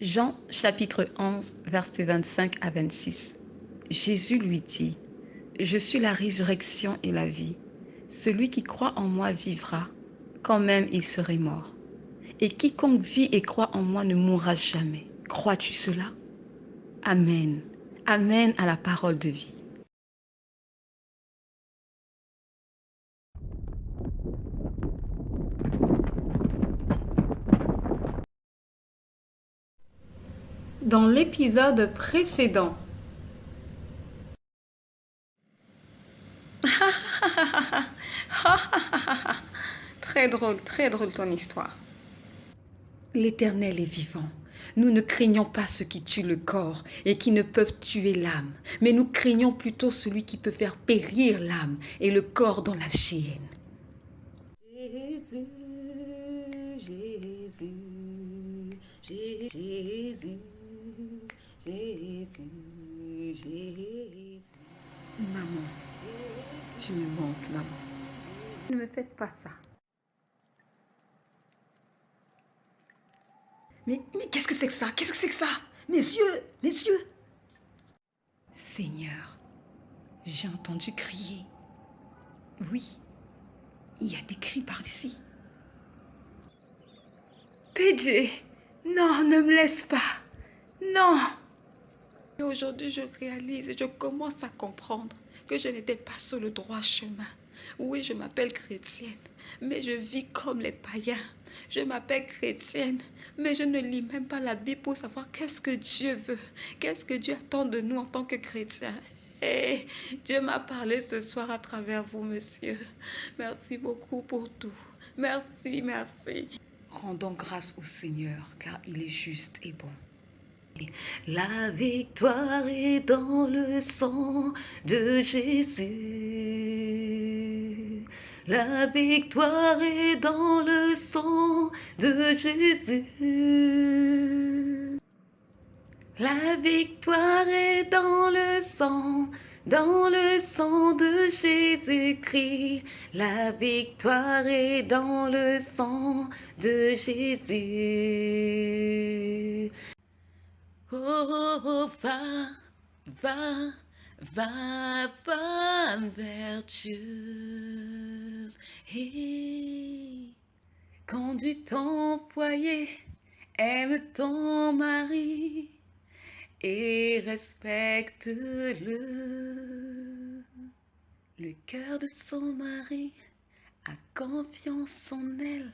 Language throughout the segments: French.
Jean chapitre 11, versets 25 à 26. Jésus lui dit, je suis la résurrection et la vie. Celui qui croit en moi vivra, quand même il serait mort. Et quiconque vit et croit en moi ne mourra jamais. Crois-tu cela? Amen. Amen à la parole de vie. Dans l'épisode précédent, Très drôle ton histoire. L'Éternel est vivant. Nous ne craignons pas ceux qui tuent le corps et qui ne peuvent tuer l'âme, mais nous craignons plutôt celui qui peut faire périr l'âme et le corps dans la géhenne. Jésus, Jésus, Jésus, Jésus, Jésus. Maman, tu me manques, maman. Ne me faites pas ça. Mais qu'est-ce que c'est que ça? Qu'est-ce que c'est que ça? Mes yeux, mes yeux. Seigneur, j'ai entendu crier. Oui, il y a des cris par ici. PJ, non, ne me laisse pas. Non. Et aujourd'hui, je réalise et je commence à comprendre que je n'étais pas sur le droit chemin. Oui, je m'appelle chrétienne, mais je vis comme les païens. Je m'appelle chrétienne, mais je ne lis même pas la Bible pour savoir qu'est-ce que Dieu veut, qu'est-ce que Dieu attend de nous en tant que chrétiens. Et Dieu m'a parlé ce soir à travers vous, monsieur. Merci beaucoup pour tout. Merci, merci. Rendons grâce au Seigneur, car il est juste et bon. La victoire est dans le sang de Jésus. La victoire est dans le sang de Jésus. La victoire est dans le sang de Jésus-Christ. La victoire est dans le sang de Jésus. Oh, va vers Dieu. Hey, conduis ton foyer, aime ton mari et respecte-le. Le cœur de son mari a confiance en elle,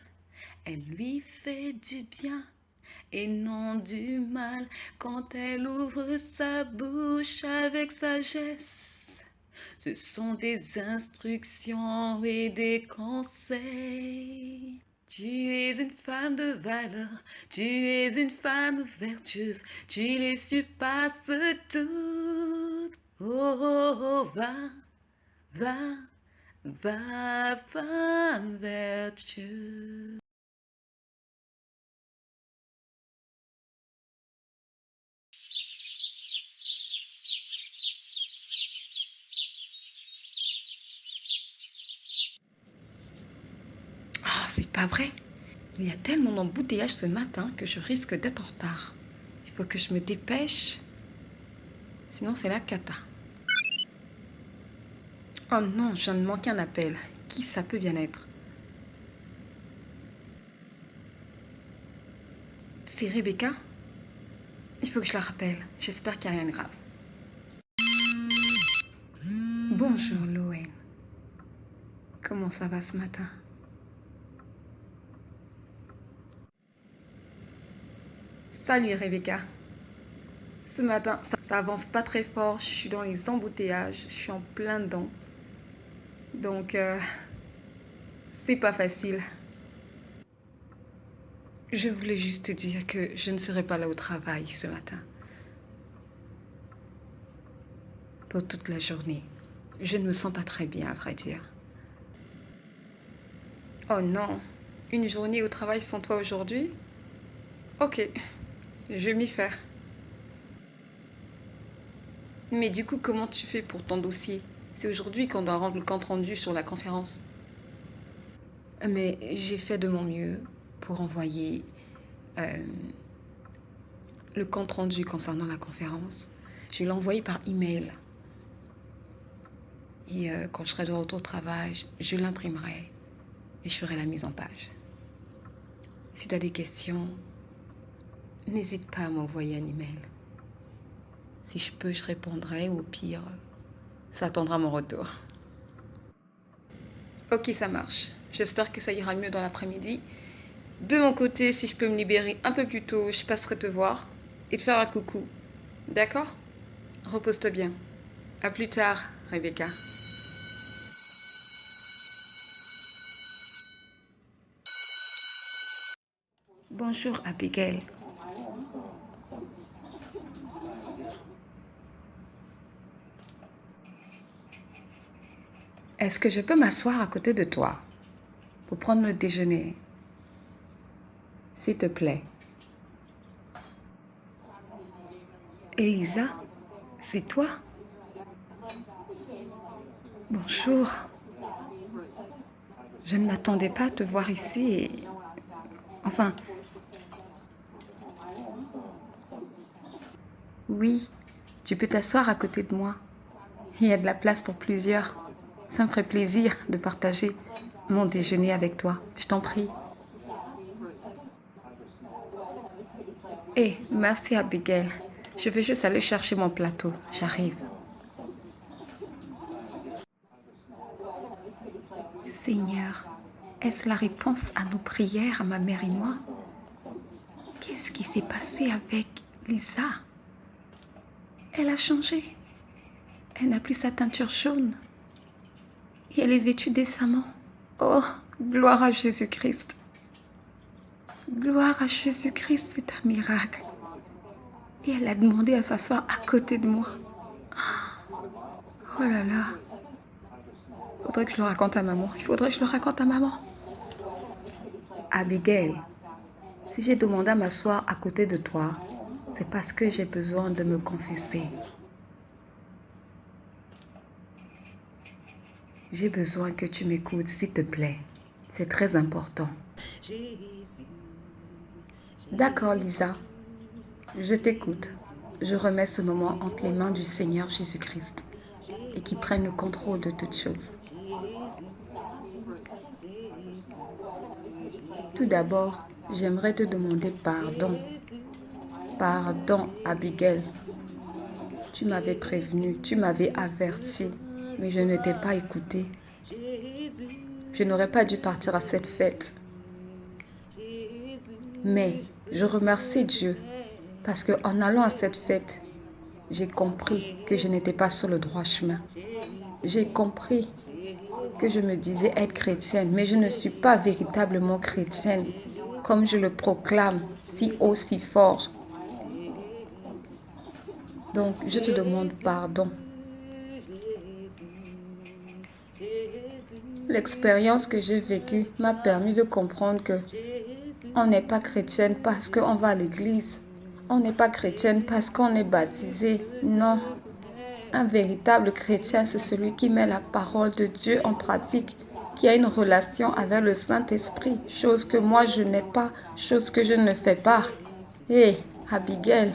elle lui fait du bien et non du mal quand elle ouvre sa bouche avec sagesse. Ce sont des instructions et des conseils. Tu es une femme de valeur, tu es une femme vertueuse, tu les surpasses toutes. Oh, va, femme vertueuse. Ah, c'est pas vrai. Il y a tellement d'embouteillage ce matin que je risque d'être en retard. Il faut que je me dépêche. Sinon, c'est la cata. Oh non, je viens de manquer un appel. Qui ça peut bien être? C'est Rebecca? Il faut que je la rappelle. J'espère qu'il n'y a rien de grave. Bonjour, Loen. Comment ça va ce matin? Salut Rebecca. Ce matin, ça avance pas très fort. Je suis dans les embouteillages. Je suis en plein dedans. Donc, c'est pas facile. Je voulais juste te dire que je ne serai pas là au travail ce matin. Pour toute la journée. Je ne me sens pas très bien, à vrai dire. Oh non, une journée au travail sans toi aujourd'hui? Ok, je vais m'y faire. Mais du coup, comment tu fais pour ton dossier? C'est aujourd'hui qu'on doit rendre le compte rendu sur la conférence. Mais j'ai fait de mon mieux pour envoyer le compte rendu concernant la conférence. Je l'ai envoyé par email. Et quand je serai de retour au travail, je l'imprimerai et je ferai la mise en page. Si tu as des questions, n'hésite pas à m'envoyer un email. Si je peux, je répondrai ou au pire, ça attendra mon retour. Ok, ça marche. J'espère que ça ira mieux dans l'après-midi. De mon côté, si je peux me libérer un peu plus tôt, je passerai te voir et te faire un coucou. D'accord? Repose-toi bien. À plus tard, Rebecca. Bonjour, Abigail. Est-ce que je peux m'asseoir à côté de toi pour prendre le déjeuner? S'il te plaît. Elisa, c'est toi? Bonjour. Je ne m'attendais pas à te voir ici et... Enfin... Oui, tu peux t'asseoir à côté de moi. Il y a de la place pour plusieurs. Ça me ferait plaisir de partager mon déjeuner avec toi. Je t'en prie. Merci Abigail. Je vais juste aller chercher mon plateau. J'arrive. Seigneur, est-ce la réponse à nos prières, ma mère et moi? Qu'est-ce qui s'est passé avec Lisa? Elle a changé. Elle n'a plus sa teinture jaune. Et elle est vêtue décemment. Oh, gloire à Jésus-Christ. Gloire à Jésus-Christ, c'est un miracle. Et elle a demandé à s'asseoir à côté de moi. Oh là là. Il faudrait que je le raconte à maman. Il faudrait que je le raconte à maman. Abigail, si j'ai demandé à m'asseoir à côté de toi, c'est parce que j'ai besoin de me confesser. J'ai besoin que tu m'écoutes, s'il te plaît. C'est très important. D'accord, Lisa. Je t'écoute. Je remets ce moment entre les mains du Seigneur Jésus-Christ et qu'il prenne le contrôle de toutes choses. Tout d'abord, j'aimerais te demander pardon. Pardon, Abigail. Tu m'avais prévenu, tu m'avais averti, mais je ne t'ai pas écouté. Je n'aurais pas dû partir à cette fête. Mais je remercie Dieu parce qu'en allant à cette fête, j'ai compris que je n'étais pas sur le droit chemin. J'ai compris que je me disais être chrétienne, mais je ne suis pas véritablement chrétienne, comme je le proclame si haut, si fort. Donc, je te demande pardon. L'expérience que j'ai vécue m'a permis de comprendre que on n'est pas chrétienne parce qu'on va à l'église. On n'est pas chrétienne parce qu'on est baptisé. Non. Un véritable chrétien, c'est celui qui met la parole de Dieu en pratique, qui a une relation avec le Saint-Esprit, chose que moi je n'ai pas, chose que je ne fais pas. Abigail,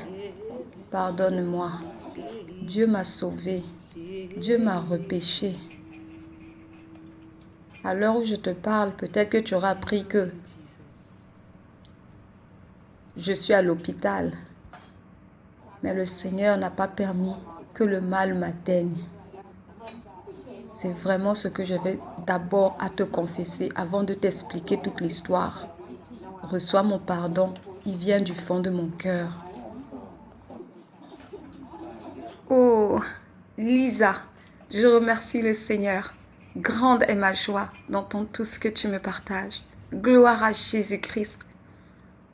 pardonne-moi. Dieu m'a sauvée. Dieu m'a repêchée. À l'heure où je te parle, peut-être que tu auras appris que je suis à l'hôpital. Mais le Seigneur n'a pas permis que le mal m'atteigne. C'est vraiment ce que je vais d'abord à te confesser avant de t'expliquer toute l'histoire. Reçois mon pardon, il vient du fond de mon cœur. Oh, Lisa, je remercie le Seigneur. Grande est ma joie d'entendre tout ce que tu me partages. Gloire à Jésus-Christ.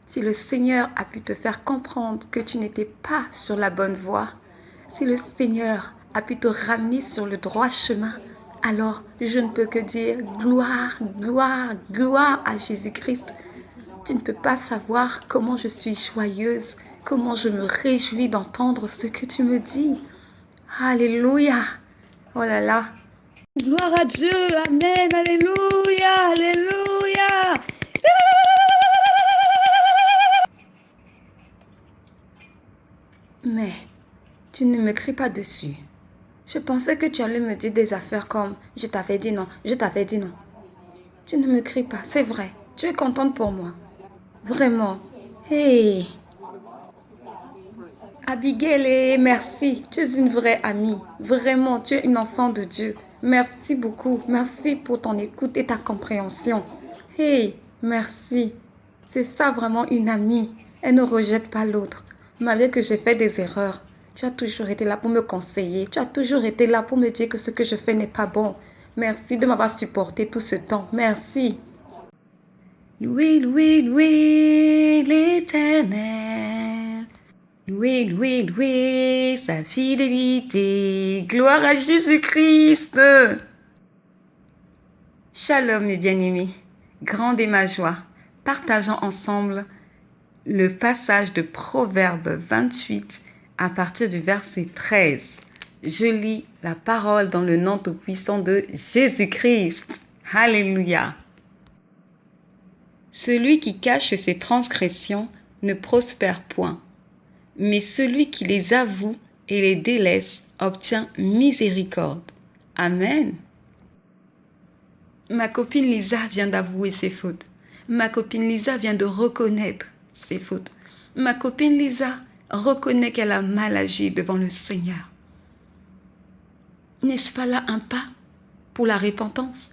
Si le Seigneur a pu te faire comprendre que tu n'étais pas sur la bonne voie, si le Seigneur a pu te ramener sur le droit chemin, alors je ne peux que dire gloire, gloire, gloire à Jésus-Christ. Tu ne peux pas savoir comment je suis joyeuse, comment je me réjouis d'entendre ce que tu me dis. Alléluia. Oh là là. Gloire à Dieu. Amen. Alléluia. Alléluia. Mais tu ne me cries pas dessus. Je pensais que tu allais me dire des affaires comme je t'avais dit non, je t'avais dit non. Tu ne me cries pas, c'est vrai. Tu es contente pour moi. Vraiment. Hey, Abigail, merci. Tu es une vraie amie. Vraiment, tu es une enfant de Dieu. Merci beaucoup. Merci pour ton écoute et ta compréhension. Hey, merci. C'est ça vraiment une amie. Elle ne rejette pas l'autre. Malgré que j'ai fait des erreurs, tu as toujours été là pour me conseiller. Tu as toujours été là pour me dire que ce que je fais n'est pas bon. Merci de m'avoir supporté tout ce temps. Merci. Louez, louez, louez l'Éternel. Louez, louez, louez sa fidélité. Gloire à Jésus-Christ. Shalom mes bien-aimés. Grande est ma joie. Partageons ensemble le passage de Proverbe 28 à partir du verset 13. Je lis la parole dans le nom tout-puissant de Jésus-Christ. Alléluia. Celui qui cache ses transgressions ne prospère point, mais celui qui les avoue et les délaisse obtient miséricorde. Amen. Ma copine Lisa vient d'avouer ses fautes. Ma copine Lisa vient de reconnaître ses fautes. Ma copine Lisa reconnaît qu'elle a mal agi devant le Seigneur. N'est-ce pas là un pas pour la repentance?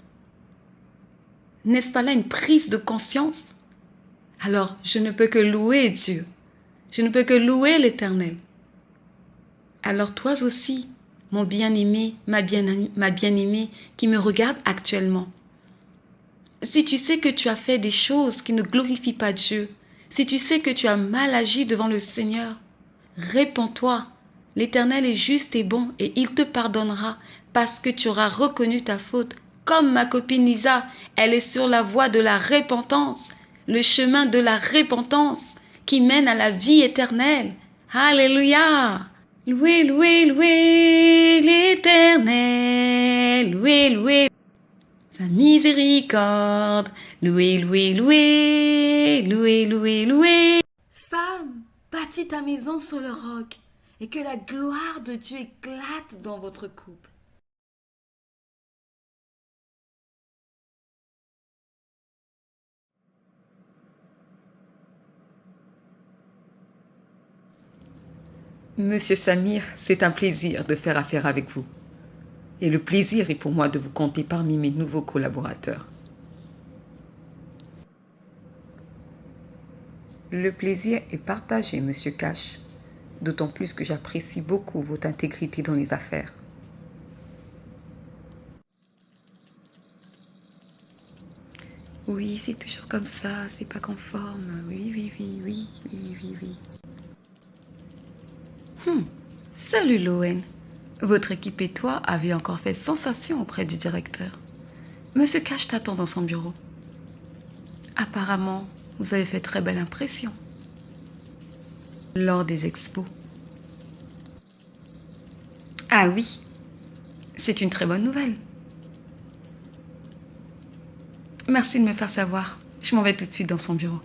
N'est-ce pas là une prise de conscience? Alors, je ne peux que louer Dieu. Je ne peux que louer l'Éternel. Alors toi aussi, mon bien-aimé, ma bien-aimée qui me regarde actuellement, si tu sais que tu as fait des choses qui ne glorifient pas Dieu, si tu sais que tu as mal agi devant le Seigneur, réponds-toi. L'Éternel est juste et bon et il te pardonnera parce que tu auras reconnu ta faute. Comme ma copine Lisa, elle est sur la voie de la repentance, le chemin de la repentance qui mène à la vie éternelle. Alléluia! Louez, louez, louez l'Éternel, louez, louez sa miséricorde, louez, louez, louez, louez, louez, louez. Femme, bâtis ta maison sur le roc et que la gloire de Dieu éclate dans votre couple. Monsieur Samir, c'est un plaisir de faire affaire avec vous. Et le plaisir est pour moi de vous compter parmi mes nouveaux collaborateurs. Le plaisir est partagé, Monsieur Cash, d'autant plus que j'apprécie beaucoup votre intégrité dans les affaires. Oui, c'est toujours comme ça, c'est pas conforme. Oui, oui, oui, oui, oui, oui, oui. Salut Lowen. Votre équipe et toi avez encore fait sensation auprès du directeur. Monsieur Cash t'attend dans son bureau. Apparemment, vous avez fait très belle impression lors des expos. Ah oui, c'est une très bonne nouvelle. Merci de me faire savoir. Je m'en vais tout de suite dans son bureau.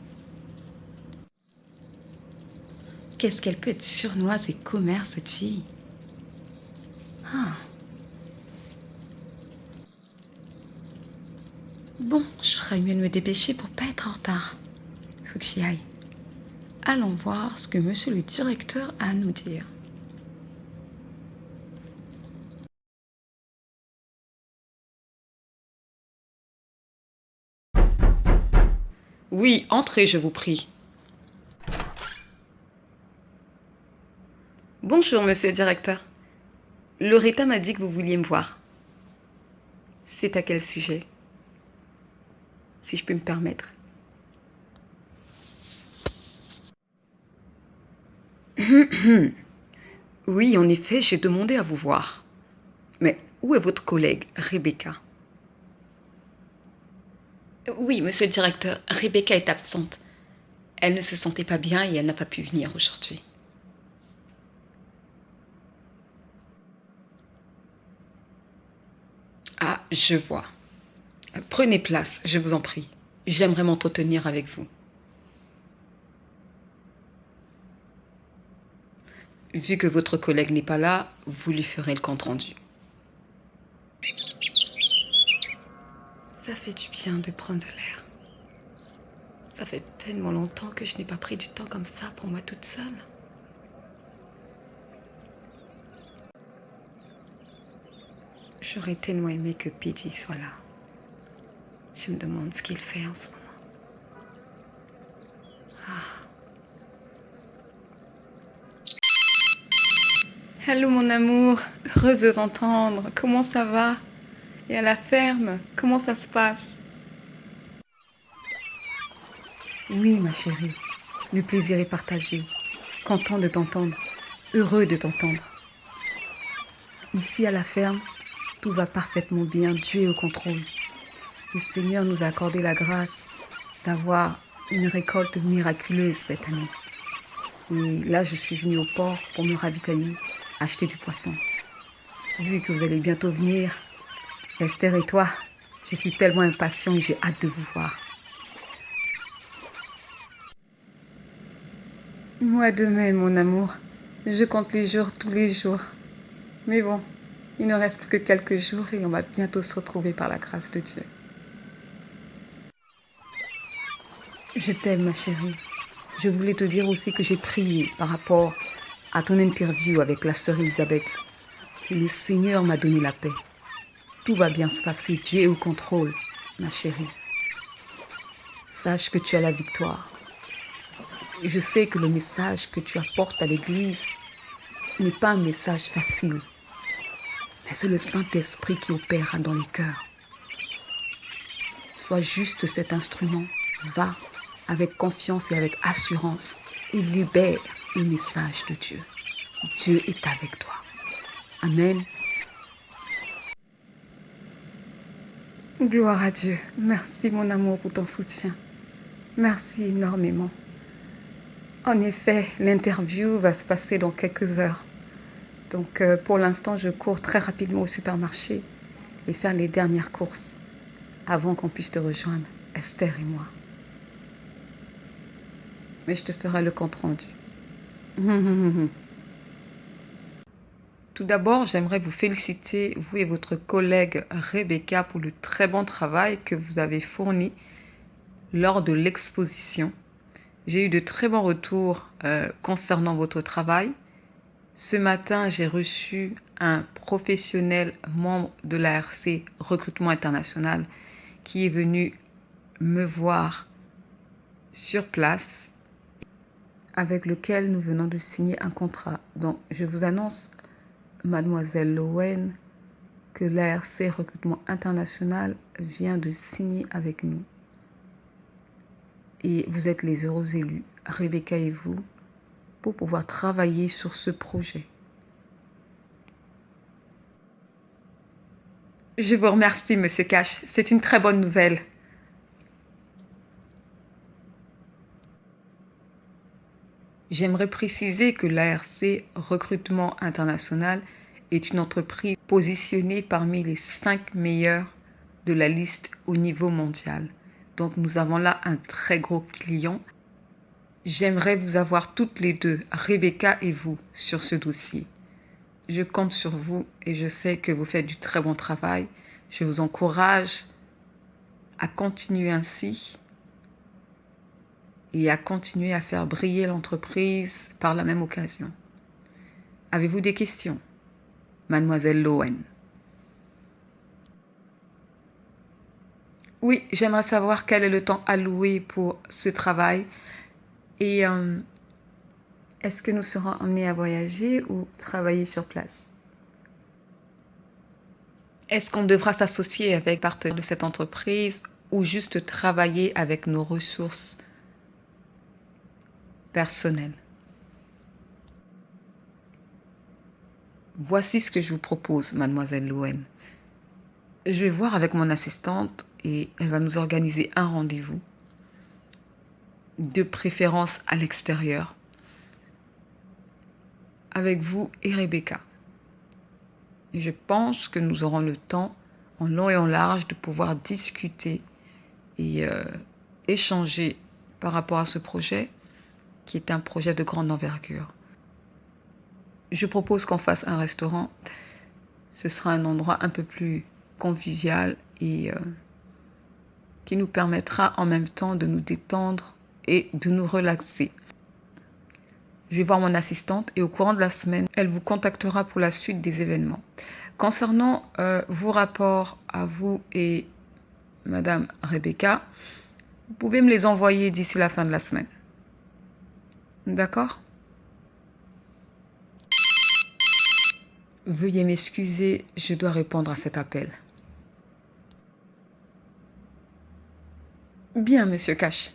Qu'est-ce qu'elle peut être sournoise et commère, cette fille. Ah. Bon, je ferais mieux de me dépêcher pour pas être en retard. Il faut que j'y aille. Allons voir ce que monsieur le directeur a à nous dire. Oui, entrez, je vous prie. Bonjour, monsieur le directeur. Loretta m'a dit que vous vouliez me voir. C'est à quel sujet? Si je peux me permettre. Oui, en effet, j'ai demandé à vous voir. Mais où est votre collègue, Rebecca? Oui, monsieur le directeur, Rebecca est absente. Elle ne se sentait pas bien et elle n'a pas pu venir aujourd'hui. Ah, je vois. Prenez place, je vous en prie. J'aimerais m'entretenir avec vous. Vu que votre collègue n'est pas là, vous lui ferez le compte-rendu. Ça fait du bien de prendre de l'air. Ça fait tellement longtemps que je n'ai pas pris du temps comme ça pour moi toute seule. J'aurais tellement aimé que Pidgey soit là. Je me demande ce qu'il fait en ce moment. Hello mon amour, heureuse de t'entendre. Comment ça va? Et à la ferme, comment ça se passe? Oui ma chérie, le plaisir est partagé. Content de t'entendre, heureux de t'entendre. Ici à la ferme, tout va parfaitement bien, Dieu est au contrôle. Le Seigneur nous a accordé la grâce d'avoir une récolte miraculeuse cette année. Et là, je suis venue au port pour me ravitailler, acheter du poisson. Vu que vous allez bientôt venir, Esther et toi, je suis tellement impatient et j'ai hâte de vous voir. Moi de même, mon amour. Je compte les jours tous les jours. Mais bon, il ne reste plus que quelques jours et on va bientôt se retrouver par la grâce de Dieu. Je t'aime, ma chérie. Je voulais te dire aussi que j'ai prié par rapport à ton interview avec la sœur Elisabeth. Et le Seigneur m'a donné la paix. Tout va bien se passer. Dieu est au contrôle, ma chérie. Sache que tu as la victoire. Et je sais que le message que tu apportes à l'Église n'est pas un message facile. Mais c'est le Saint-Esprit qui opère dans les cœurs. Sois juste cet instrument. Va avec confiance et avec assurance et libère le message de Dieu. Dieu est avec toi. Amen. Gloire à Dieu. Merci mon amour pour ton soutien. Merci énormément. En effet, l'interview va se passer dans quelques heures. Donc pour l'instant, je cours très rapidement au supermarché et faire les dernières courses avant qu'on puisse te rejoindre, Esther et moi. Mais je te ferai le compte rendu. Tout d'abord, j'aimerais vous féliciter, vous et votre collègue Rebecca, pour le très bon travail que vous avez fourni lors de l'exposition. J'ai eu de très bons retours concernant votre travail. Ce matin, j'ai reçu un professionnel membre de l'ARC Recrutement International qui est venu me voir sur place, avec lequel nous venons de signer un contrat. Donc, je vous annonce, Mademoiselle Lowen, que l'ARC Recrutement International vient de signer avec nous. Et vous êtes les heureux élus, Rebecca et vous, pour pouvoir travailler sur ce projet. Je vous remercie, Monsieur Cash. C'est une très bonne nouvelle. J'aimerais préciser que l'ARC Recrutement International est une entreprise positionnée parmi les 5 meilleures de la liste au niveau mondial. Donc nous avons là un très gros client. J'aimerais vous avoir toutes les deux, Rebecca et vous, sur ce dossier. Je compte sur vous et je sais que vous faites du très bon travail. Je vous encourage à continuer ainsi et à continuer à faire briller l'entreprise par la même occasion. Avez-vous des questions, Mademoiselle Lowen? Oui, j'aimerais savoir quel est le temps alloué pour ce travail et est-ce que nous serons amenés à voyager ou travailler sur place? Est-ce qu'on devra s'associer avec partenaires de cette entreprise ou juste travailler avec nos ressources personnelles? Voici ce que je vous propose, Mademoiselle Lowen. Je vais voir avec mon assistante et elle va nous organiser un rendez-vous, de préférence à l'extérieur, avec vous et Rebecca. Et je pense que nous aurons le temps, en long et en large, de pouvoir discuter et échanger par rapport à ce projet, qui est un projet de grande envergure. je propose qu'on fasse un restaurant. Ce sera un endroit un peu plus convivial et qui nous permettra en même temps de nous détendre et de nous relaxer. Je vais voir mon assistante et au courant de la semaine, elle vous contactera pour la suite des événements. Concernant vos rapports à vous et Madame Rebecca, vous pouvez me les envoyer d'ici la fin de la semaine. D'accord? Veuillez m'excuser, je dois répondre à cet appel. Bien, Monsieur Cash.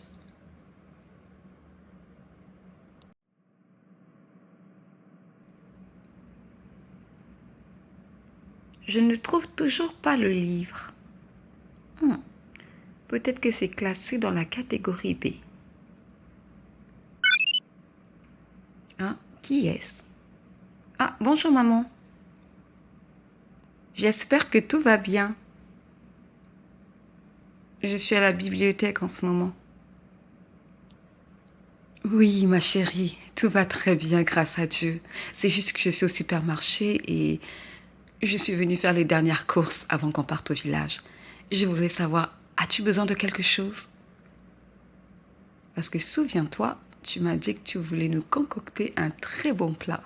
Je ne trouve toujours pas le livre. Peut-être que c'est classé dans la catégorie B. Ah, qui est-ce? Ah, bonjour maman. J'espère que tout va bien. Je suis à la bibliothèque en ce moment. Oui, ma chérie, tout va très bien grâce à Dieu. C'est juste que je suis au supermarché et je suis venue faire les dernières courses avant qu'on parte au village. Je voulais savoir, as-tu besoin de quelque chose? Parce que souviens-toi, tu m'as dit que tu voulais nous concocter un très bon plat.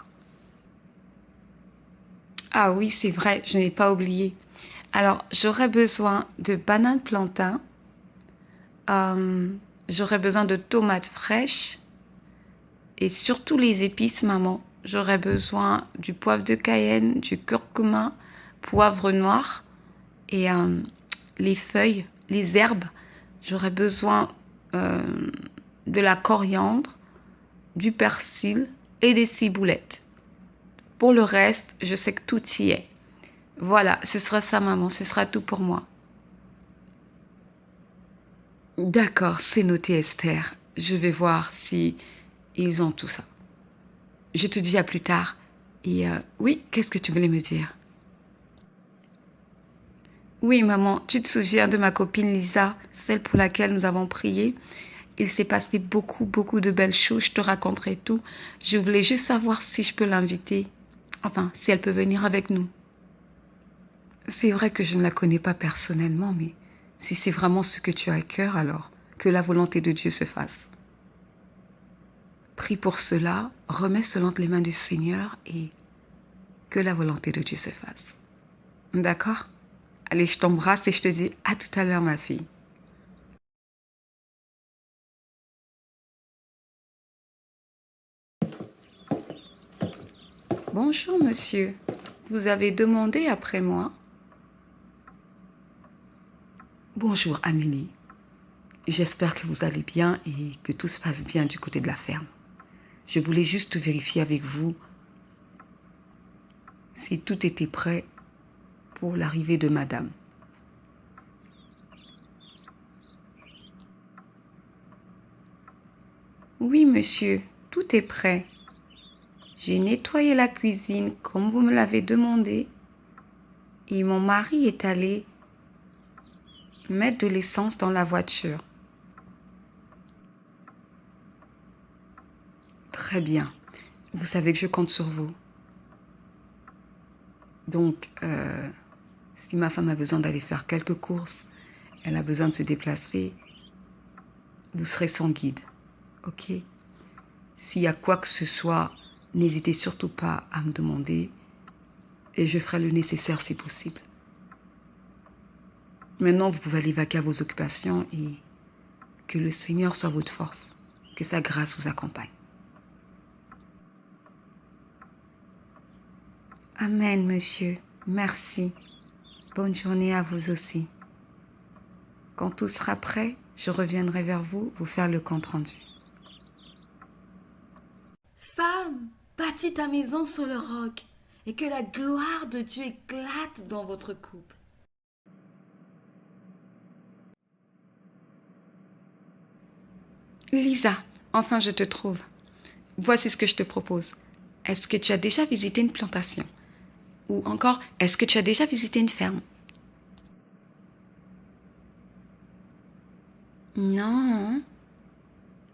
Ah oui, c'est vrai, je n'ai pas oublié. Alors, j'aurais besoin de bananes plantains. J'aurais besoin de tomates fraîches. Et surtout les épices, maman. J'aurais besoin du poivre de Cayenne, du curcuma, poivre noir et les feuilles, les herbes. J'aurais besoin de la coriandre, du persil et des ciboulettes. Pour le reste, je sais que tout y est. Voilà, ce sera ça, maman. Ce sera tout pour moi. D'accord, c'est noté, Esther. Je vais voir si ils ont tout ça. Je te dis à plus tard. Et oui, qu'est-ce que tu voulais me dire? Oui, maman, tu te souviens de ma copine Lisa, celle pour laquelle nous avons prié? Il s'est passé beaucoup de belles choses. Je te raconterai tout. Je voulais juste savoir si je peux l'inviter. Enfin, si elle peut venir avec nous. C'est vrai que je ne la connais pas personnellement, mais si c'est vraiment ce que tu as à cœur, alors que la volonté de Dieu se fasse. Prie pour cela, remets cela entre les mains du Seigneur et que la volonté de Dieu se fasse. D'accord? Allez, je t'embrasse et je te dis à tout à l'heure, ma fille. Bonjour, monsieur. Vous avez demandé après moi? Bonjour, Amélie. J'espère que vous allez bien et que tout se passe bien du côté de la ferme. Je voulais juste vérifier avec vous si tout était prêt pour l'arrivée de madame. Oui, monsieur, tout est prêt. J'ai nettoyé la cuisine comme vous me l'avez demandé et mon mari est allé mettre de l'essence dans la voiture. Très bien. Vous savez que je compte sur vous. Donc, si ma femme a besoin d'aller faire quelques courses, elle a besoin de se déplacer, vous serez son guide. Ok? S'il y a quoi que ce soit, n'hésitez surtout pas à me demander et je ferai le nécessaire si possible. Maintenant, vous pouvez aller vaquer à vos occupations et que le Seigneur soit votre force, que sa grâce vous accompagne. Amen, monsieur. Merci. Bonne journée à vous aussi. Quand tout sera prêt, je reviendrai vers vous faire le compte-rendu. Femme, bâtis ta maison sur le roc et que la gloire de Dieu éclate dans votre couple. Lisa, enfin je te trouve. Voici ce que je te propose. Est-ce que tu as déjà visité une plantation? Ou encore, est-ce que tu as déjà visité une ferme? Non,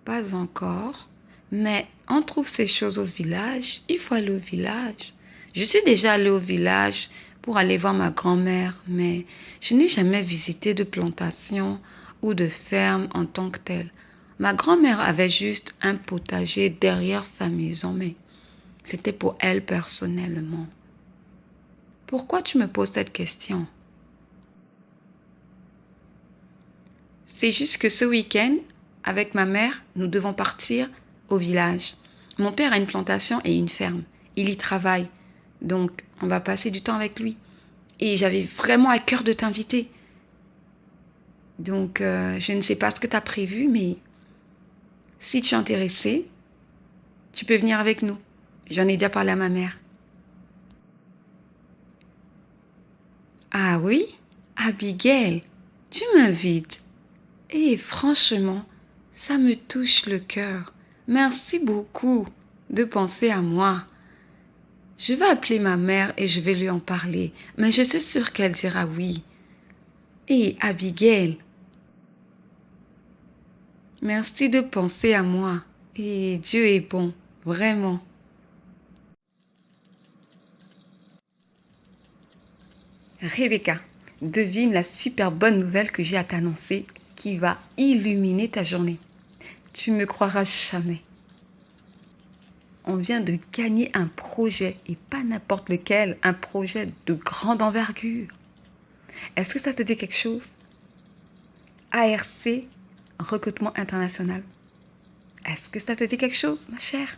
pas encore. Mais on trouve ces choses au village. Il faut aller au village. Je suis déjà allée au village pour aller voir ma grand-mère, mais je n'ai jamais visité de plantation ou de ferme en tant que telle. Ma grand-mère avait juste un potager derrière sa maison, mais c'était pour elle personnellement. Pourquoi tu me poses cette question? C'est juste que ce week-end, avec ma mère, nous devons partir au village. Mon père a une plantation et une ferme. Il y travaille. Donc, on va passer du temps avec lui. Et j'avais vraiment à cœur de t'inviter. Donc, je ne sais pas ce que tu as prévu, mais si tu es intéressé, tu peux venir avec nous. J'en ai déjà parlé à ma mère. Ah oui? Abigail, tu m'invites. Et franchement, ça me touche le cœur. Merci beaucoup de penser à moi. Je vais appeler ma mère et je vais lui en parler, mais je suis sûre qu'elle dira oui. Et Abigail, merci de penser à moi. Et Dieu est bon, vraiment. Rebecca, devine la super bonne nouvelle que j'ai à t'annoncer qui va illuminer ta journée. Tu me croiras jamais. On vient de gagner un projet, et pas n'importe lequel, un projet de grande envergure. Est-ce que ça te dit quelque chose? ARC, recrutement international. Est-ce que ça te dit quelque chose, ma chère?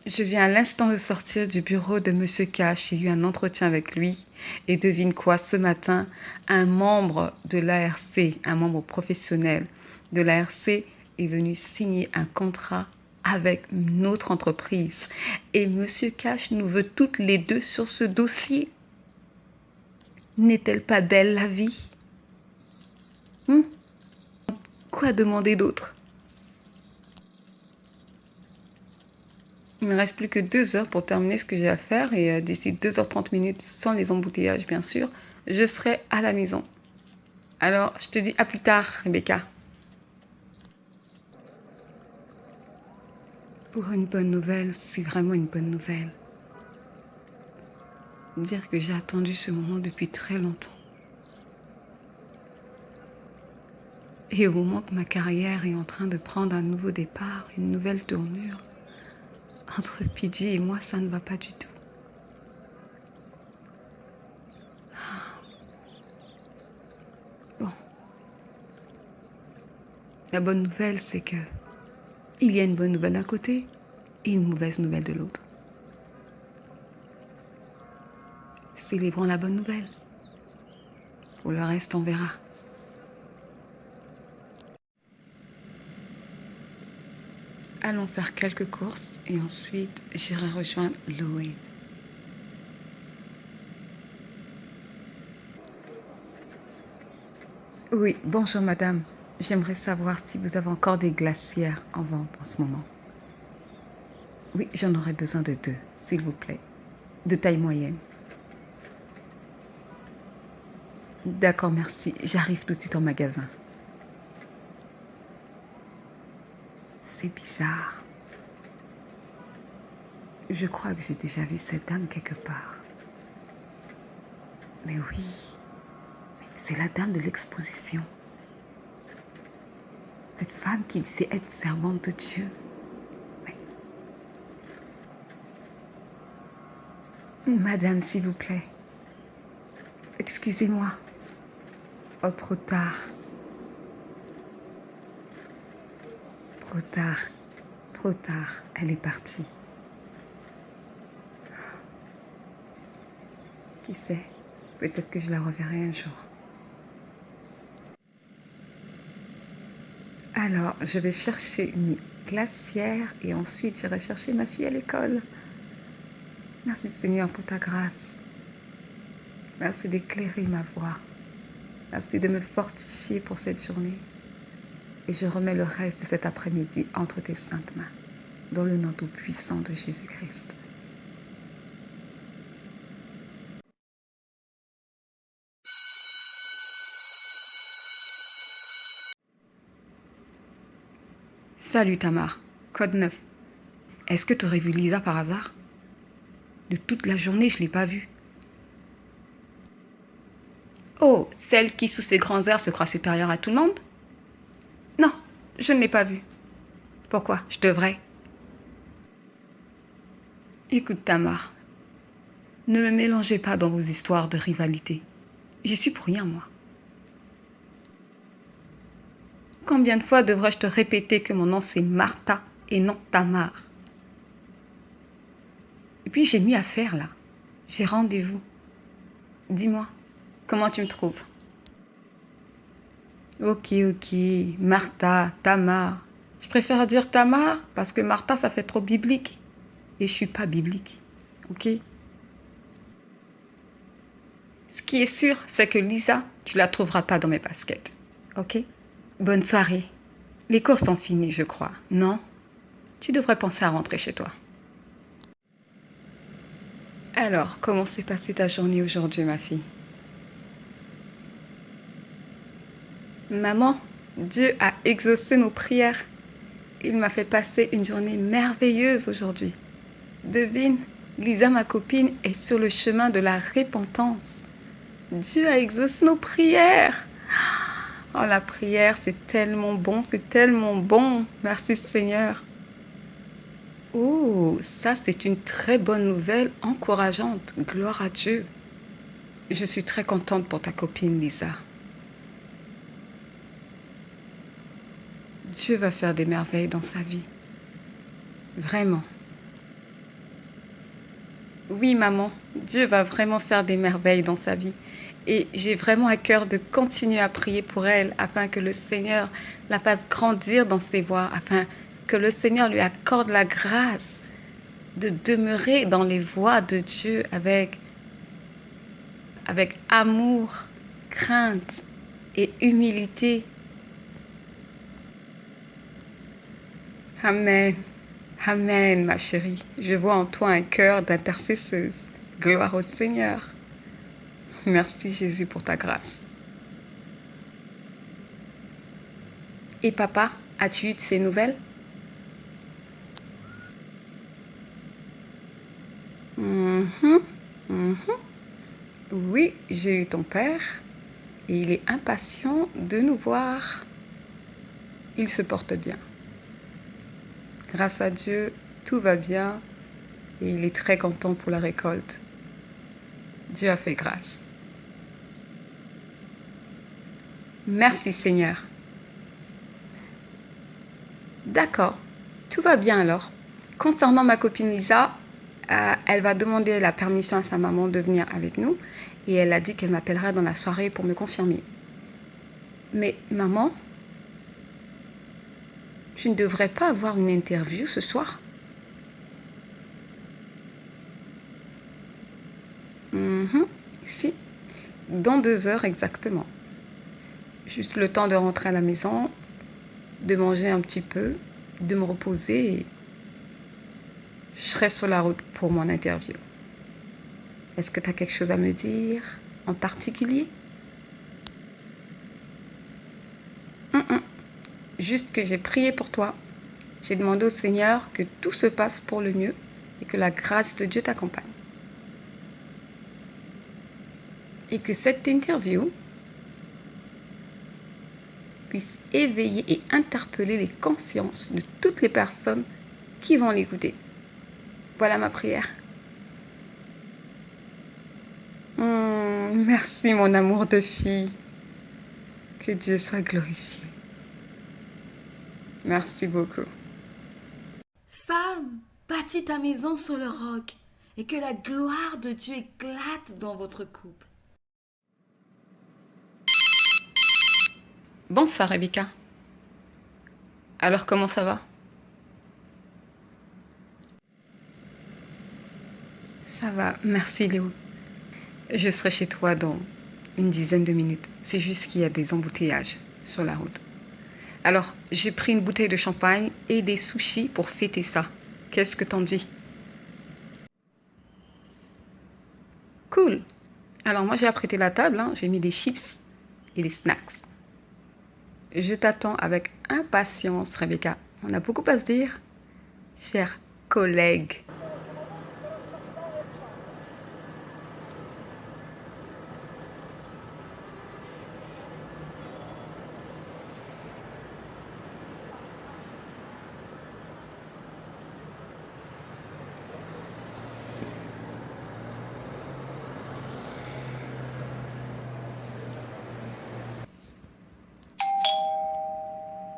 Je viens à l'instant de sortir du bureau de Monsieur Cash. J'ai eu un entretien avec lui. Et devine quoi, ce matin, un membre de l'ARC, un membre professionnel de l'ARC est venu signer un contrat avec notre entreprise. Et Monsieur Cash nous veut toutes les deux sur ce dossier. N'est-elle pas belle la vie? Quoi demander d'autre? Il ne me reste plus que 2 heures pour terminer ce que j'ai à faire et d'ici 2h30, sans les embouteillages bien sûr, je serai à la maison. Alors, je te dis à plus tard, Rebecca. Pour une bonne nouvelle, c'est vraiment une bonne nouvelle. Dire que j'ai attendu ce moment depuis très longtemps. Et au moment que ma carrière est en train de prendre un nouveau départ, une nouvelle tournure, entre Pidgey et moi, ça ne va pas du tout. Bon. La bonne nouvelle, c'est que il y a une bonne nouvelle d'un côté et une mauvaise nouvelle de l'autre. Célébrons la bonne nouvelle. Pour le reste, on verra. Allons faire quelques courses et ensuite j'irai rejoindre Loé. Oui, bonjour madame. J'aimerais savoir si vous avez encore des glacières en vente en ce moment. Oui, j'en aurais besoin de 2, s'il vous plaît. De taille moyenne. D'accord, merci. J'arrive tout de suite en magasin. C'est bizarre. Je crois que j'ai déjà vu cette dame quelque part. Mais oui, c'est la dame de l'exposition. Cette femme qui disait être servante de Dieu. Madame, s'il vous plaît. Excusez-moi. Oh, trop tard. Trop tard. Trop tard. Elle est partie. Qui sait? Peut-être que je la reverrai un jour. Alors, je vais chercher une glacière et ensuite j'irai chercher ma fille à l'école. Merci Seigneur pour ta grâce. Merci d'éclairer ma voie. Merci de me fortifier pour cette journée. Et je remets le reste de cet après-midi entre tes saintes mains, dans le nom tout puissant de Jésus-Christ. Salut Tamar, code 9. Est-ce que tu aurais vu Lisa par hasard? De toute la journée, je ne l'ai pas vue. Oh, celle qui, sous ses grands airs, se croit supérieure à tout le monde? Non, je ne l'ai pas vue. Pourquoi? Je devrais. Écoute, Tamar, ne me mélangez pas dans vos histoires de rivalité. J'y suis pour rien, moi. Combien de fois devrais-je te répéter que mon nom c'est Martha et non Tamar? Et puis j'ai mieux à faire là. J'ai rendez-vous. Dis-moi, comment tu me trouves? Ok, Martha, Tamar. Je préfère dire Tamar parce que Martha ça fait trop biblique. Et je suis pas biblique. Ok? Ce qui est sûr, c'est que Lisa, tu la trouveras pas dans mes baskets. Ok? Bonne soirée. Les cours sont finis, je crois. Non? Tu devrais penser à rentrer chez toi. Alors, comment s'est passée ta journée aujourd'hui, ma fille? Maman, Dieu a exaucé nos prières. Il m'a fait passer une journée merveilleuse aujourd'hui. Devine, Lisa, ma copine, est sur le chemin de la repentance. Dieu a exaucé nos prières. Oh, la prière, c'est tellement bon, c'est tellement bon. Merci Seigneur. Oh, ça c'est une très bonne nouvelle, encourageante. Gloire à Dieu. Je suis très contente pour ta copine Lisa. Dieu va faire des merveilles dans sa vie. Vraiment. Oui, maman, Dieu va vraiment faire des merveilles dans sa vie. Et j'ai vraiment à cœur de continuer à prier pour elle afin que le Seigneur la fasse grandir dans ses voies, afin que le Seigneur lui accorde la grâce de demeurer dans les voies de Dieu avec amour, crainte et humilité. Amen. Amen, ma chérie. Je vois en toi un cœur d'intercesseuse. Gloire au Seigneur. Merci Jésus pour ta grâce. Et papa, as-tu eu de ces nouvelles? Oui, j'ai eu ton père et il est impatient de nous voir. Il se porte bien. Grâce à Dieu, tout va bien et il est très content pour la récolte. Dieu a fait grâce. Merci Seigneur. D'accord, tout va bien alors. Concernant ma copine Lisa, elle va demander la permission à sa maman de venir avec nous et elle a dit qu'elle m'appellera dans la soirée pour me confirmer. Mais maman, tu ne devrais pas avoir une interview ce soir? Si, dans 2 heures exactement. Juste le temps de rentrer à la maison, de manger un petit peu, de me reposer et je serai sur la route pour mon interview. Est-ce que tu as quelque chose à me dire en particulier? Juste que j'ai prié pour toi. J'ai demandé au Seigneur que tout se passe pour le mieux et que la grâce de Dieu t'accompagne. Et que cette interview puisse éveiller et interpeller les consciences de toutes les personnes qui vont l'écouter. Voilà ma prière. Merci mon amour de fille. Que Dieu soit glorifié. Merci beaucoup. Femme, bâtis ta maison sur le roc et que la gloire de Dieu éclate dans votre couple. Bonsoir Rebecca. Alors comment ça va? Ça va, merci Léo. Je serai chez toi dans une dizaine de minutes. C'est juste qu'il y a des embouteillages sur la route. Alors, j'ai pris une bouteille de champagne et des sushis pour fêter ça. Qu'est-ce que t'en dis? Cool. Alors moi j'ai apprêté la table, hein. J'ai mis des chips et des snacks. Je t'attends avec impatience, Rebecca. On a beaucoup à se dire, chers collègues.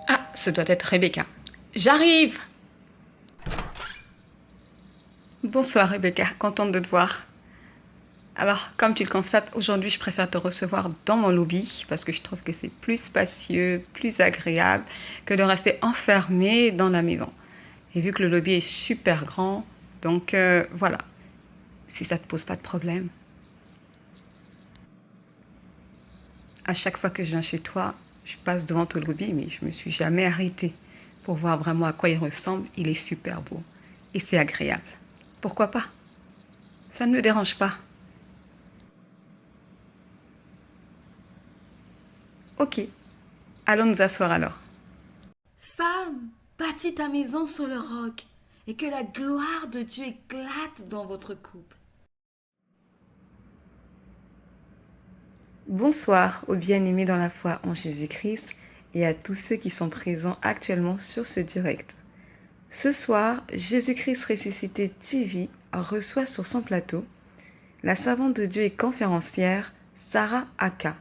Ah, ce doit être Rebecca. J'arrive! Bonsoir Rebecca, contente de te voir. Alors, comme tu le constates, aujourd'hui je préfère te recevoir dans mon lobby parce que je trouve que c'est plus spacieux, plus agréable que de rester enfermé dans la maison. Et vu que le lobby est super grand, donc voilà, si ça te pose pas de problème. À chaque fois que je viens chez toi, je passe devant ton lobby, mais je me suis jamais arrêtée pour voir vraiment à quoi il ressemble. Il est super beau et c'est agréable. Pourquoi pas? Ça ne me dérange pas. Ok, allons nous asseoir alors. Femme, bâtis ta maison sur le roc et que la gloire de Dieu éclate dans votre couple. Bonsoir aux bien-aimés dans la foi en Jésus-Christ et à tous ceux qui sont présents actuellement sur ce direct. Ce soir, Jésus-Christ ressuscité TV reçoit sur son plateau la servante de Dieu et conférencière Sarah Aka,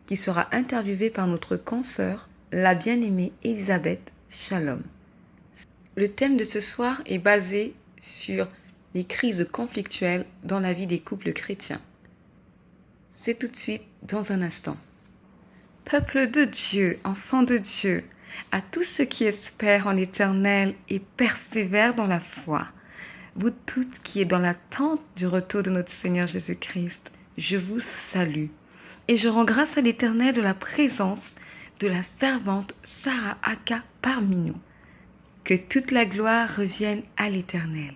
qui sera interviewée par notre consoeur, la bien-aimée Elisabeth Shalom. Le thème de ce soir est basé sur les crises conflictuelles dans la vie des couples chrétiens. C'est tout de suite dans un instant. Peuple de Dieu, enfants de Dieu, à tous ceux qui espèrent en l'Éternel et persévèrent dans la foi, vous toutes qui êtes dans l'attente du retour de notre Seigneur Jésus-Christ, je vous salue. Et je rends grâce à l'Éternel de la présence de la servante Sarah Aka parmi nous. Que toute la gloire revienne à l'Éternel.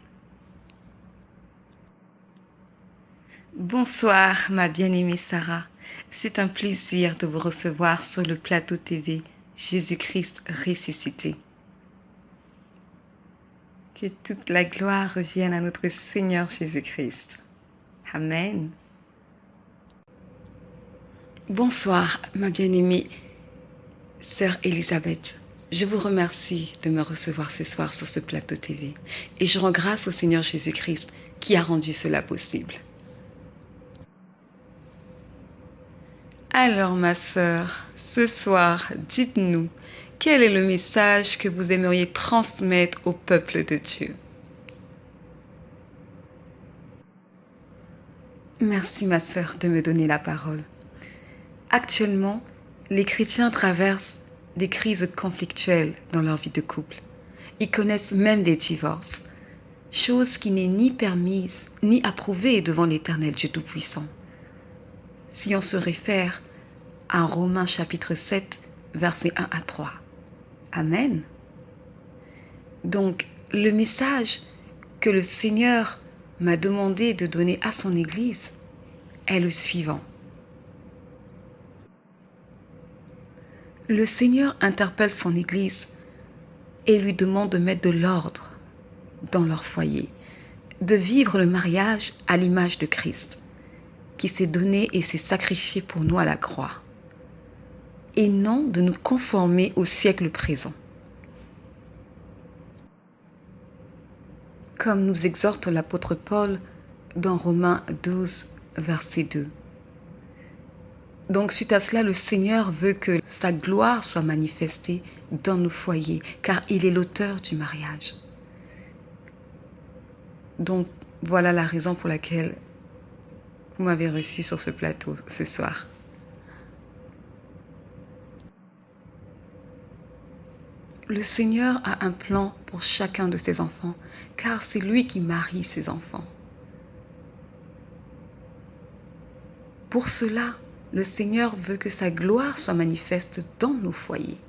Bonsoir ma bien-aimée Sarah, c'est un plaisir de vous recevoir sur le plateau TV Jésus-Christ ressuscité. Que toute la gloire revienne à notre Seigneur Jésus-Christ. Amen. Bonsoir ma bien-aimée sœur Elisabeth. Je vous remercie de me recevoir ce soir sur ce plateau TV et je rends grâce au Seigneur Jésus-Christ qui a rendu cela possible. Alors ma sœur, ce soir, dites-nous, quel est le message que vous aimeriez transmettre au peuple de Dieu? Merci ma sœur de me donner la parole. Actuellement, les chrétiens traversent des crises conflictuelles dans leur vie de couple. Ils connaissent même des divorces, chose qui n'est ni permise ni approuvée devant l'Éternel Dieu Tout-Puissant. Si on se réfère à Romains chapitre 7, versets 1 à 3. Amen. Donc, le message que le Seigneur m'a demandé de donner à son Église est le suivant. Le Seigneur interpelle son Église et lui demande de mettre de l'ordre dans leur foyer, de vivre le mariage à l'image de Christ, qui s'est donné et s'est sacrifié pour nous à la croix, et non de nous conformer au siècle présent. Comme nous exhorte l'apôtre Paul dans Romains 12, verset 2. Donc suite à cela, le Seigneur veut que sa gloire soit manifestée dans nos foyers, car il est l'auteur du mariage. Donc voilà la raison pour laquelle vous m'avez reçu sur ce plateau ce soir. Le Seigneur a un plan pour chacun de ses enfants, car c'est lui qui marie ses enfants. Pour cela, le Seigneur veut que sa gloire soit manifeste dans nos foyers,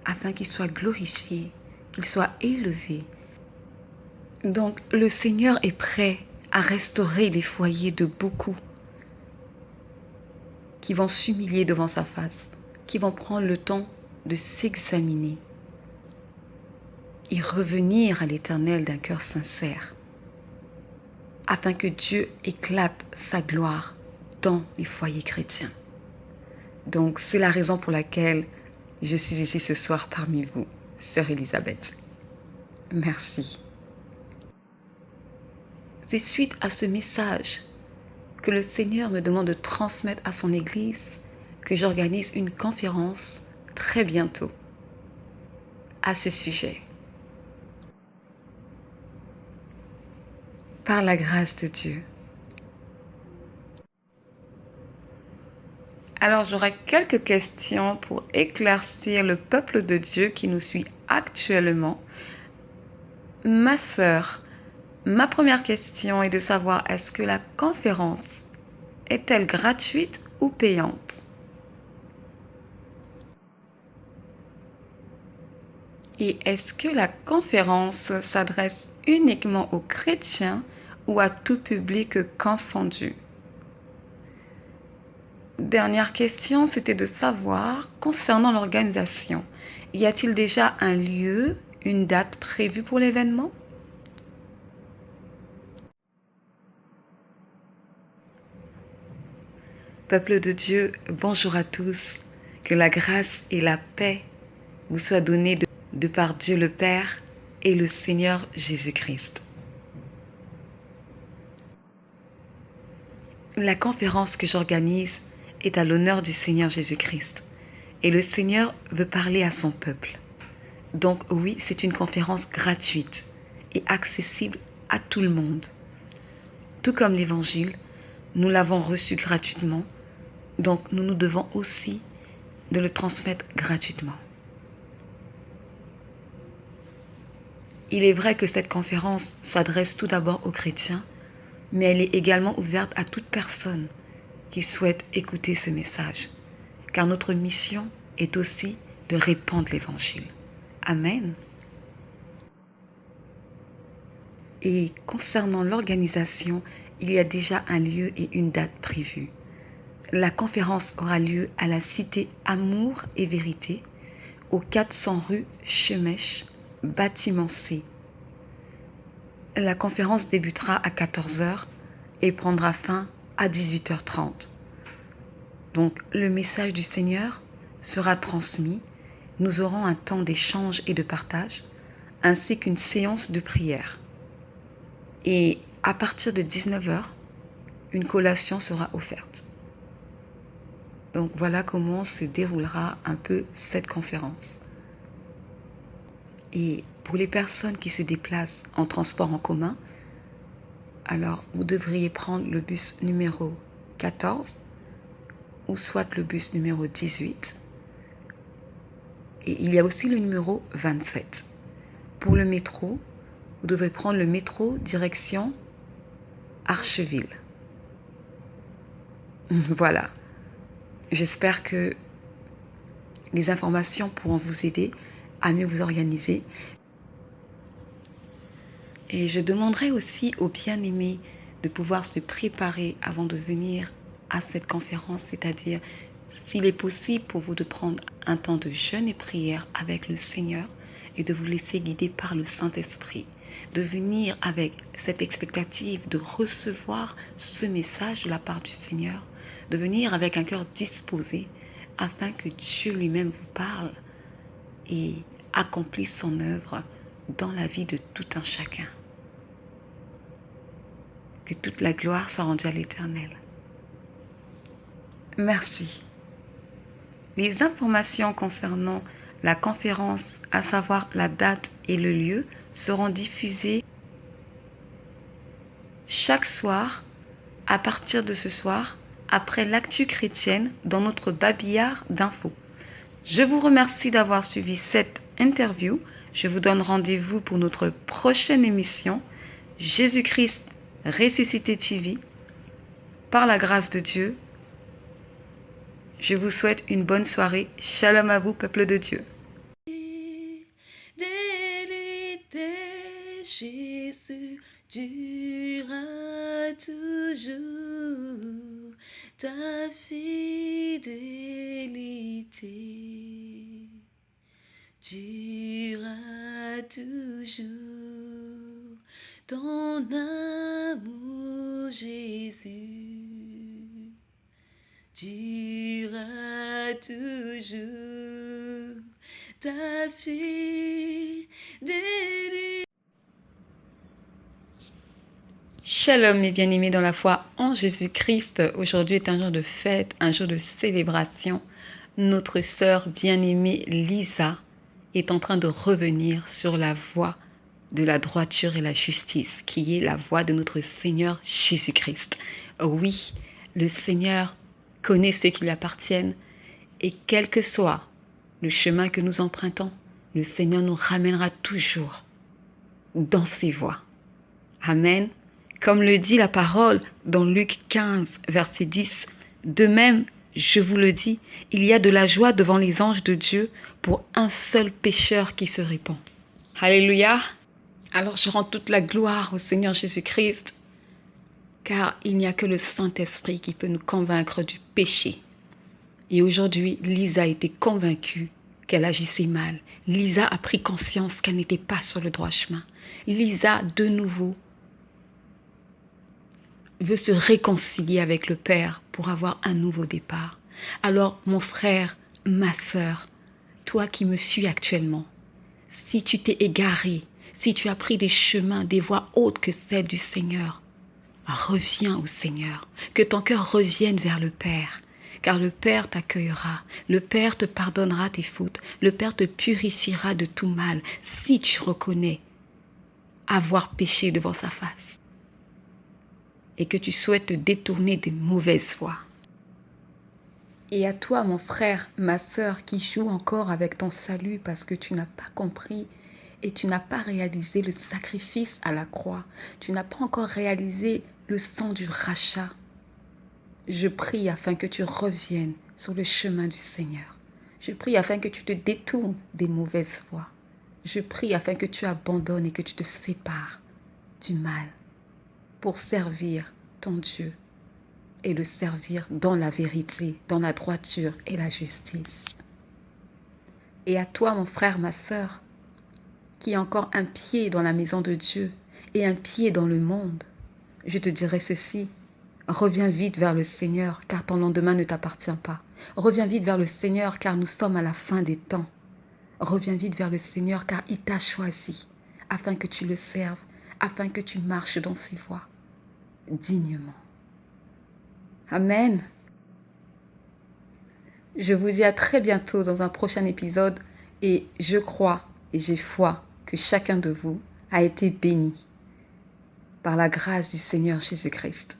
afin qu'il soit glorifié, qu'il soit élevé. Donc, le Seigneur est prêt à restaurer les foyers de beaucoup qui vont s'humilier devant sa face, qui vont prendre le temps de s'examiner et revenir à l'Éternel d'un cœur sincère, afin que Dieu éclate sa gloire dans les foyers chrétiens. Donc, c'est la raison pour laquelle je suis ici ce soir parmi vous, sœur Elisabeth. Merci. C'est suite à ce message que le Seigneur me demande de transmettre à son Église que j'organise une conférence très bientôt à ce sujet. Par la grâce de Dieu. Alors j'aurai quelques questions pour éclaircir le peuple de Dieu qui nous suit actuellement. Ma sœur, ma première question est de savoir est-ce que la conférence est-elle gratuite ou payante? Et est-ce que la conférence s'adresse uniquement aux chrétiens ou à tout public confondu? Dernière question, c'était de savoir, concernant l'organisation, y a-t-il déjà un lieu, une date prévue pour l'événement? Peuple de Dieu, bonjour à tous. Que la grâce et la paix vous soient données de par Dieu le Père et le Seigneur Jésus-Christ. La conférence que j'organise est à l'honneur du Seigneur Jésus-Christ. Et le Seigneur veut parler à son peuple. Donc oui, c'est une conférence gratuite et accessible à tout le monde. Tout comme l'Évangile, nous l'avons reçu gratuitement, donc nous nous devons aussi de le transmettre gratuitement. Il est vrai que cette conférence s'adresse tout d'abord aux chrétiens, mais elle est également ouverte à toute personne qui souhaite écouter ce message, car notre mission est aussi de répandre l'Évangile. Amen. Et concernant l'organisation, il y a déjà un lieu et une date prévue. La conférence aura lieu à la cité Amour et Vérité, au 400 rue Chemèche, bâtiment C. La conférence débutera à 14 h et prendra fin à 18h30. Donc le message du Seigneur sera transmis. Nous aurons un temps d'échange et de partage, ainsi qu'une séance de prière. Et à partir de 19 h, une collation sera offerte. Donc voilà comment se déroulera un peu cette conférence. Et pour les personnes qui se déplacent en transport en commun, alors vous devriez prendre le bus numéro 14 ou soit le bus numéro 18. Et il y a aussi le numéro 27. Pour le métro, vous devez prendre le métro direction Archeville. Voilà. J'espère que les informations pourront vous aider à mieux vous organiser. Et je demanderai aussi aux bien-aimés de pouvoir se préparer avant de venir à cette conférence, c'est-à-dire s'il est possible pour vous de prendre un temps de jeûne et prière avec le Seigneur et de vous laisser guider par le Saint-Esprit, de venir avec cette expectative de recevoir ce message de la part du Seigneur, de venir avec un cœur disposé afin que Dieu lui-même vous parle et accomplisse son œuvre dans la vie de tout un chacun. Que toute la gloire soit rendue à l'Éternel. Merci. Les informations concernant la conférence, à savoir la date et le lieu, seront diffusées chaque soir à partir de ce soir, après l'actu chrétienne dans notre babillard d'infos. Je vous remercie d'avoir suivi cette interview. Je vous donne rendez-vous pour notre prochaine émission, Jésus-Christ ressuscité TV. Par la grâce de Dieu, je vous souhaite une bonne soirée. Shalom à vous, peuple de Dieu. Jésus durera toujours, ta fidélité durera toujours. Ton amour, Jésus, durera toujours. Ta fidélité. Shalom mes bien-aimés dans la foi en Jésus-Christ. Aujourd'hui est un jour de fête, un jour de célébration. Notre sœur bien-aimée Lisa est en train de revenir sur la voie de la droiture et la justice, qui est la voie de notre Seigneur Jésus-Christ. Oui, le Seigneur connaît ceux qui lui appartiennent et quel que soit le chemin que nous empruntons, le Seigneur nous ramènera toujours dans ses voies. Amen. Comme le dit la parole dans Luc 15, verset 10, « De même, je vous le dis, il y a de la joie devant les anges de Dieu pour un seul pécheur qui se répand. » Alléluia. Alors je rends toute la gloire au Seigneur Jésus-Christ, car il n'y a que le Saint-Esprit qui peut nous convaincre du péché. Et aujourd'hui, Lisa a été convaincue qu'elle agissait mal. Lisa a pris conscience qu'elle n'était pas sur le droit chemin. Lisa, de nouveau, veut se réconcilier avec le Père pour avoir un nouveau départ. Alors, mon frère, ma sœur, toi qui me suis actuellement, si tu t'es égaré, si tu as pris des chemins, des voies autres que celles du Seigneur, reviens au Seigneur, que ton cœur revienne vers le Père, car le Père t'accueillera, le Père te pardonnera tes fautes, le Père te purifiera de tout mal, si tu reconnais avoir péché devant sa face et que tu souhaites te détourner des mauvaises voies. Et à toi, mon frère, ma sœur, qui joue encore avec ton salut parce que tu n'as pas compris et tu n'as pas réalisé le sacrifice à la croix, tu n'as pas encore réalisé le sang du rachat. Je prie afin que tu reviennes sur le chemin du Seigneur. Je prie afin que tu te détournes des mauvaises voies. Je prie afin que tu abandonnes et que tu te sépares du mal pour servir ton Dieu et le servir dans la vérité, dans la droiture et la justice. Et à toi, mon frère, ma sœur, qui a encore un pied dans la maison de Dieu et un pied dans le monde, je te dirai ceci: reviens vite vers le Seigneur, car ton lendemain ne t'appartient pas. Reviens vite vers le Seigneur, car nous sommes à la fin des temps. Reviens vite vers le Seigneur, car il t'a choisi, afin que tu le serves, afin que tu marches dans ses voies, dignement. Amen. Je vous dis à très bientôt dans un prochain épisode, et je crois et j'ai foi que chacun de vous a été béni par la grâce du Seigneur Jésus-Christ.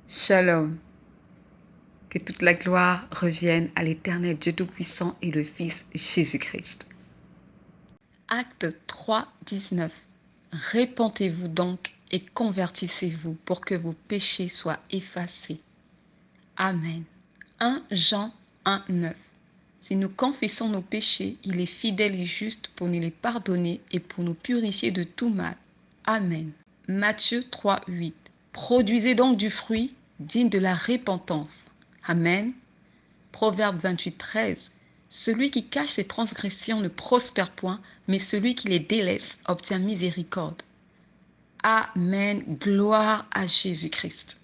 Shalom. Que toute la gloire revienne à l'Éternel Dieu Tout-Puissant et le Fils Jésus-Christ. Acte 3, 19. Répentez-vous donc et convertissez-vous pour que vos péchés soient effacés. Amen. 1 Jean 1, 9. Si nous confessons nos péchés, il est fidèle et juste pour nous les pardonner et pour nous purifier de tout mal. Amen. Matthieu 3, 8. Produisez donc du fruit digne de la repentance. Amen. Proverbe 28, 13. Celui qui cache ses transgressions ne prospère point, mais celui qui les délaisse obtient miséricorde. Amen. Gloire à Jésus-Christ.